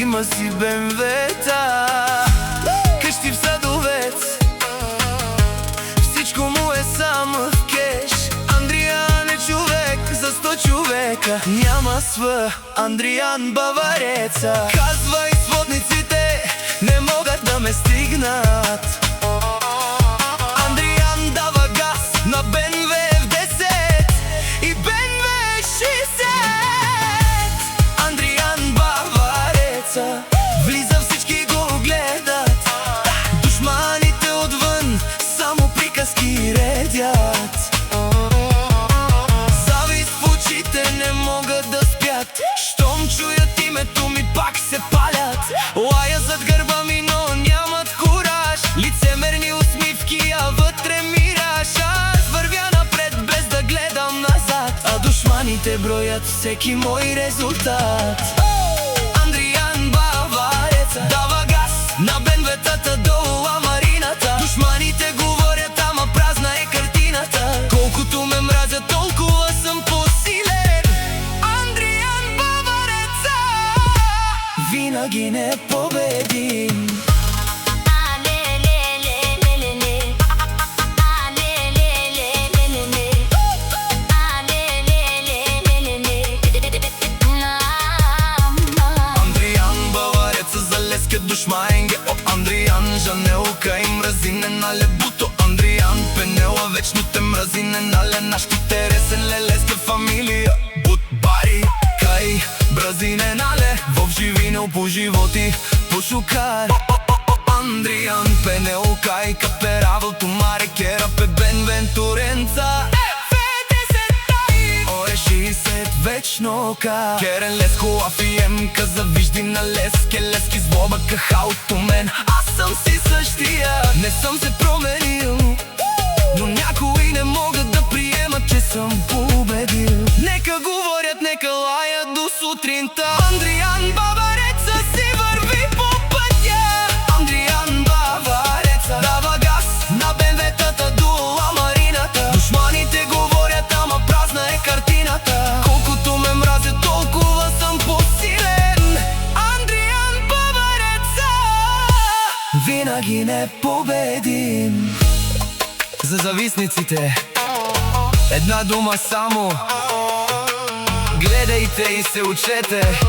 има си БМВ-та, къщи в Садовец, всичко му е само в кеш. Андриан е човек за 100 човека, няма св. Андриан Бавареца. Казва и сводниците не могат да ме стигнат. Андриан дава газ на БМВ F10 и БМВ 60. Андриан Бавареца влиза, всички го гледат. Душманите отвън само приказки редят. Завист в очите не могат да спят, щом чуят името ми пак се палят. Лая зад гърба ми, но нямат кураж, лицемерни усмивки, а вътре мираж. Аз вървя напред без да гледам назад, а душманите броят всеки мой резултат. Андриан Бавареца дава газ на БМВ-тата долу Амарината. Душманите говорят, ама празна е картината. Колкото ме мразят, толкова съм по-силен. Андриан Бавареца винаги непобедим. Душмаенге о Андриан, Жанелка и мразине нале буто Андриан. Пенела вечно те мразине нале нашите ресен лелеска фамилия. Бут бари, кай, бразине нале вов живинел по животи по шукар. Андриан, Пенелка и каперавал тумаре кера пе Бенвентуренца. Ore 60 вечно ка Керен лес хуафи емка завижди на лески. Лески злоба каха от мен. Аз съм си същия, не съм се променил, но някои не могат да приемат, че съм победил. Нека говорят, нека лаят до сутринта. Андриан Бавареца си върви по пътя. Андриан Бавареца дава газ на БМВ-тата до Амарината. Душманите говорят, ама празна е картината. Колкото ме мразят, толкова съм по-силен. Андриан Бавареца винаги непобедим. За завистниците една дума само: гледайте и се учете.